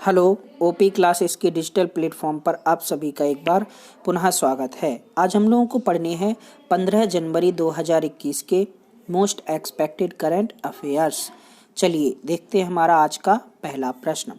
Hello, OP classes के digital platform पर आप सभी का एक बार पुनः स्वागत है। आज हम लोगों को पढ़ने हैं 15 जनवरी 2021 के मोस्ट एक्सपेक्टेड करंट अफेयर्स। चलिए देखते हैं हमारा आज का पहला प्रश्न।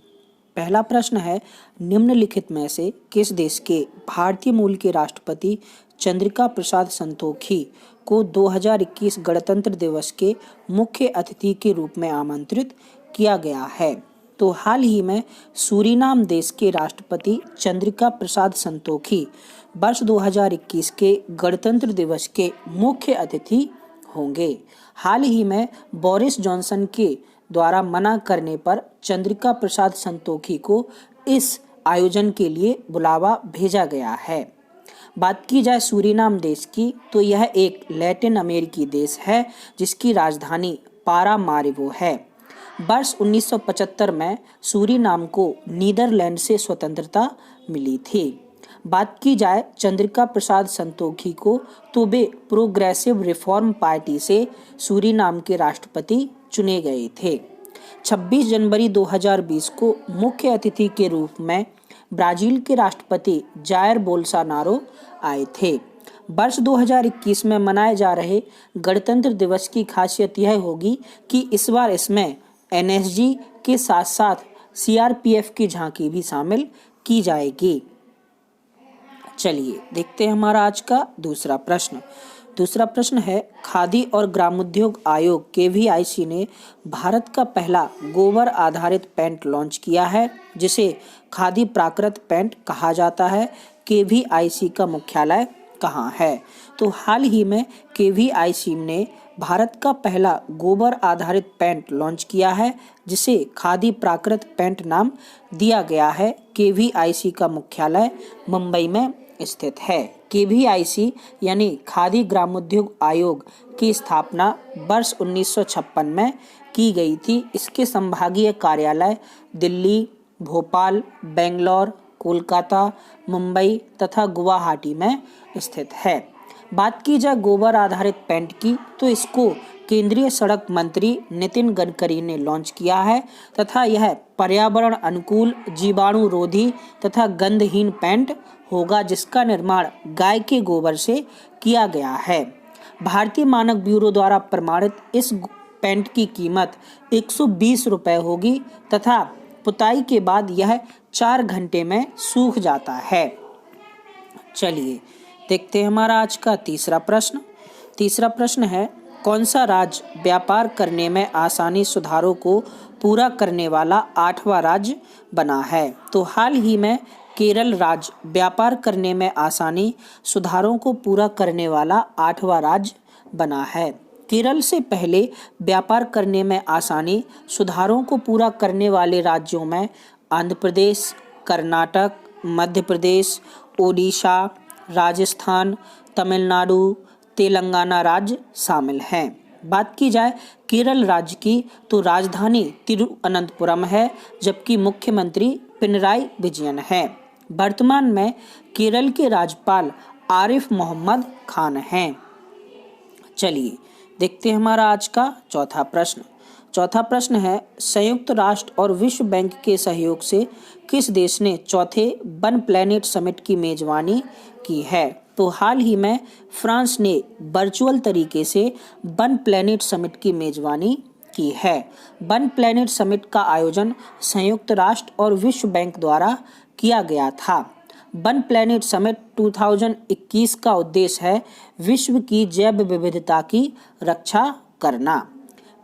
पहला प्रश्न है, निम्नलिखित में से किस देश के भारतीय मूल के राष्ट्रपति चंद्रिका प्रसाद संतोखी को 2021 गणतंत्र दिवस के मुख्य अतिथि के रूप में आमंत्रित किया गया है? तो हाल ही में सूरीनाम देश के राष्ट्रपति चंद्रिका प्रसाद संतोखी वर्ष 2021 के गणतंत्र दिवस के मुख्य अतिथि होंगे। हाल ही में बोरिस जॉनसन के द्वारा मना करने पर चंद्रिका प्रसाद संतोखी को इस आयोजन के लिए बुलावा भेजा गया है। बात की जाए सूरीनाम देश की, तो यह एक लैटिन अमेरिकी देश है जिसकी राजधानी पारामारिबो है। वर्ष 1975 में सूरीनाम को नीदरलैंड से स्वतंत्रता मिली थी। बात की जाए चंद्रिका प्रसाद संतोखी को, तो वे प्रोग्रेसिव रिफॉर्म पार्टी से सूरीनाम के राष्ट्रपति चुने गए थे। 26 जनवरी 2020 को मुख्य अतिथि के रूप में ब्राजील के राष्ट्रपति जायर बोल्सोनारो आए थे। वर्ष 2021 में मनाए जा रहे गणतंत्र दिवस की खासियत यह होगी कि इस बार इसमें एनएसजी के साथ साथ सीआरपीएफ की झांकी भी शामिल की जाएगी। चलिए देखते हैं हमारा आज का दूसरा प्रश्न। दूसरा प्रश्न है, खादी और ग्रामोद्योग आयोग केवीआईसी ने भारत का पहला गोबर आधारित पेंट लॉन्च किया है जिसे खादी प्राकृत पेंट कहा जाता है। केवीआईसी का मुख्यालय कहाँ है? तो हाल ही में केवीआईसी ने भारत का पहला गोबर आधारित पेंट लॉन्च किया है जिसे खादी प्राकृत पेंट नाम दिया गया है। केवीआईसी का मुख्यालय मुंबई में स्थित है। केवीआईसी यानी खादी ग्रामोद्योग आयोग की स्थापना वर्ष 1956 में की गई थी। इसके संभागीय कार्यालय दिल्ली, भोपाल, बेंगलोर, कोलकाता, मुंबई तथा गुवाहाटी में स्थित है। बात की जाए गोबर आधारित पेंट की, तो इसको केंद्रीय सड़क मंत्री नितिन गडकरी ने लॉन्च किया है तथा यह पर्यावरण अनुकूल, जीवाणुरोधी तथा गंधहीन पेंट होगा जिसका निर्माण गाय के गोबर से किया गया है। भारतीय मानक ब्यूरो द्वारा प्रमाणित इस पेंट की कीमत 120 रुपये होगी तथा पुताई के बाद यह 4 घंटे में सूख जाता है। चलिए देखते हैं हमारा आज का तीसरा प्रश्न। तीसरा प्रश्न है, कौन सा राज्य व्यापार करने में आसानी सुधारों को पूरा करने वाला 8वां राज्य बना है? तो हाल ही में केरल राज्य व्यापार करने में आसानी सुधारों को पूरा करने वाला 8वां राज्य बना है। केरल से पहले व्यापार करने में आसानी सुधारों को पूरा करने वाले राज्यों में आंध्र प्रदेश, कर्नाटक, मध्य प्रदेश, ओडिशा, राजस्थान, तमिलनाडु, तेलंगाना राज्य शामिल हैं। बात की जाए केरल राज्य की, तो राजधानी तिरुवनंतपुरम है जबकि मुख्यमंत्री पिनराई विजयन है। वर्तमान में केरल के राज्यपाल आरिफ मोहम्मद खान हैं। चलिए देखते हैं हमारा आज का चौथा प्रश्न। चौथा प्रश्न है, संयुक्त राष्ट्र और विश्व बैंक के सहयोग से किस देश ने चौथे वन प्लैनेट समिट की मेजबानी की है? तो हाल ही में फ्रांस ने वर्चुअल तरीके से वन प्लैनेट समिट की मेजबानी की है। वन प्लैनेट समिट का आयोजन संयुक्त राष्ट्र और विश्व बैंक द्वारा किया गया था। वन प्लैनेट समिट 2021 का उद्देश्य है विश्व की जैव विविधता की रक्षा करना।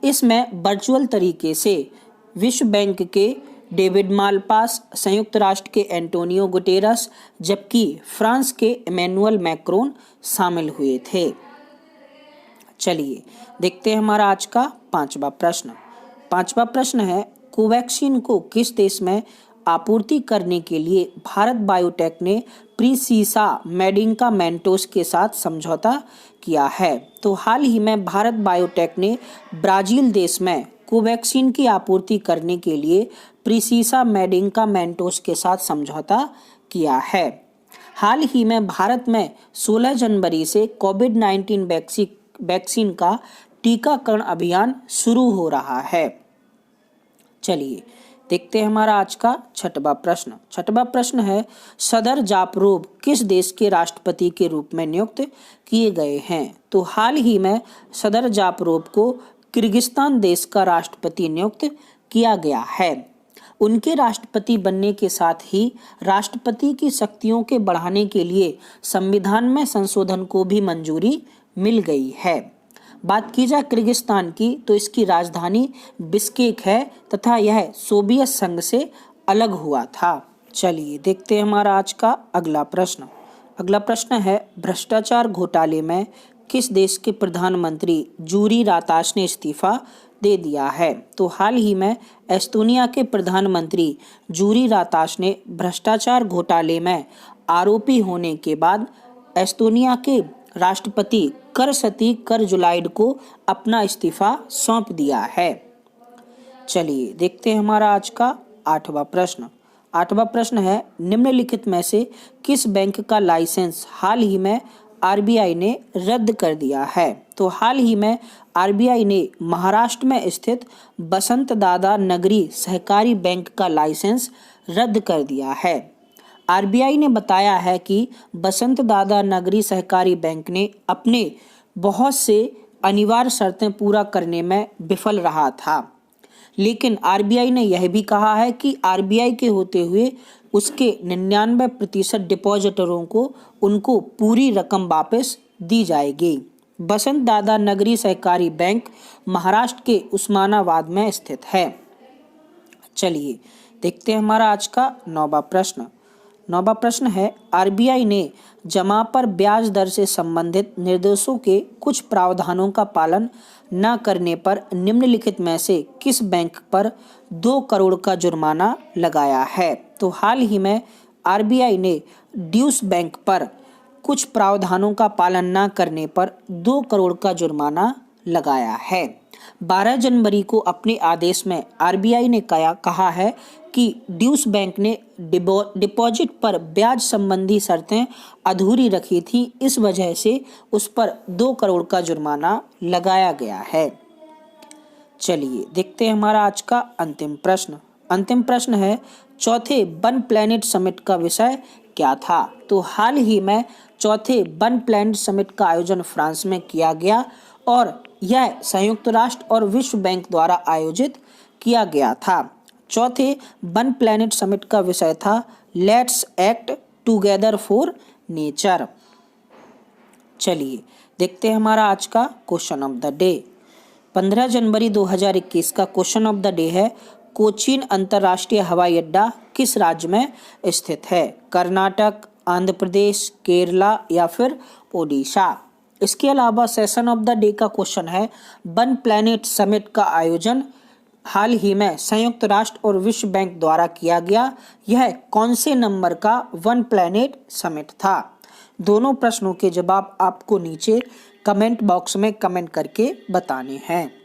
इसमें वर्चुअल तरीके से विश्व बैंक के डेविड मालपास, संयुक्त राष्ट्र के एंटोनियो गुटेरस जबकि फ्रांस के इमैनुअल मैक्रोन शामिल हुए थे। चलिए देखते हैं हमारा आज का पांचवा प्रश्न। पांचवा प्रश्न है, कोवैक्सीन को किस देश में आपूर्ति करने के लिए भारत बायोटेक ने प्रीसीसा मेडिकामेंटोस के साथ समझौता किया है? तो हाल ही में भारत बायोटेक ने ब्राजील देश में कोवैक्सीन की आपूर्ति करने के लिए प्रीसीसा मेडिकामेंटोस के साथ समझौता किया है। हाल ही में भारत में 16 जनवरी से कोविड-19 वैक्सीन का टीकाकरण अभियान शुरू हो रहा है। चलिए देखते हैं हमारा आज का छठवां प्रश्न। छठवां प्रश्न है, सदर जापरोव किस देश के राष्ट्रपति के रूप में नियुक्त किए गए हैं? तो हाल ही में सदर जापरोव को किर्गिस्तान देश का राष्ट्रपति नियुक्त किया गया है। उनके राष्ट्रपति बनने के साथ ही राष्ट्रपति की शक्तियों के बढ़ाने के लिए संविधान में संशोधन को भी मंजूरी मिल गई है। बात की जाए किर्गिस्तान की, तो इसकी राजधानी बिश्केक है तथा यह सोवियत संघ से अलग हुआ था। चलिए देखते हैं हमारा आज का अगला प्रश्न। अगला प्रश्न है, भ्रष्टाचार घोटाले में किस देश के प्रधानमंत्री जूरी रातास ने इस्तीफा दे दिया है? तो हाल ही में एस्तोनिया के प्रधानमंत्री जूरी रातास ने भ्रष्टाचार घोटाले में आरोपी होने के बाद एस्तोनिया के राष्ट्रपति करसती करजुलाइड को अपना इस्तीफा सौंप दिया है। चलिए देखते हैं हमारा आज का आठवां प्रश्न। आठवां प्रश्न है, निम्नलिखित में से किस बैंक का लाइसेंस हाल ही में आरबीआई ने रद्द कर दिया है? तो हाल ही में आरबीआई ने महाराष्ट्र में स्थित बसंत दादा नगरी सहकारी बैंक का लाइसेंस रद्द कर दिया है। आरबीआई ने बताया है कि बसंत दादा नगरी सहकारी बैंक ने अपने बहुत से अनिवार्य शर्तें पूरा करने में विफल रहा था, लेकिन आरबीआई ने यह भी कहा है कि आरबीआई के होते हुए उसके 99% डिपॉजिटरों को उनको पूरी रकम वापस दी जाएगी। बसंत दादा नगरी सहकारी बैंक महाराष्ट्र के उस्मानाबाद में स्थित है। चलिए देखते हैं हमारा आज का नौवां प्रश्न। नौवां प्रश्न है, आरबीआई ने जमा पर ब्याज दर से संबंधित निर्देशों के कुछ प्रावधानों का पालन न करने पर निम्नलिखित में से किस बैंक पर 2 करोड़ का जुर्माना लगाया है? तो हाल ही में आरबीआई ने ड्यूश बैंक पर कुछ प्रावधानों का पालन न करने पर 2 करोड़ का जुर्माना लगाया है। 12 जनवरी को अपने आदेश में आरबीआई ने कहा है कि ड्यूश बैंक ने डिपॉजिट पर ब्याज संबंधी शर्तें अधूरी रखी थी, इस वजह से उस पर 2 करोड़ का जुर्माना लगाया गया है। चलिए देखते हैं हमारा आज का अंतिम प्रश्न। अंतिम प्रश्न है, चौथे वन प्लैनेट समिट का विषय क्या था? तो हाल ही में चौथे वन प्लैनेट समिट का आयोजन फ्रांस में किया गया और यह संयुक्त राष्ट्र और विश्व बैंक द्वारा आयोजित किया गया था। चौथे वन प्लैनेट समिट का विषय था let's act together for nature. चलिए देखते हैं हमारा आज का क्वेश्चन ऑफ द डे। 15 जनवरी 2021 का क्वेश्चन ऑफ द डे है, कोचीन अंतर्राष्ट्रीय हवाई अड्डा किस राज्य में स्थित है? कर्नाटक, आंध्र प्रदेश, केरला या फिर ओडिशा। इसके अलावा सेशन ऑफ द डे का क्वेश्चन है, वन प्लैनेट समिट का आयोजन हाल ही में संयुक्त राष्ट्र और विश्व बैंक द्वारा किया गया, यह कौन से नंबर का वन प्लैनेट समिट था? दोनों प्रश्नों के जवाब आपको नीचे कमेंट बॉक्स में कमेंट करके बताने हैं।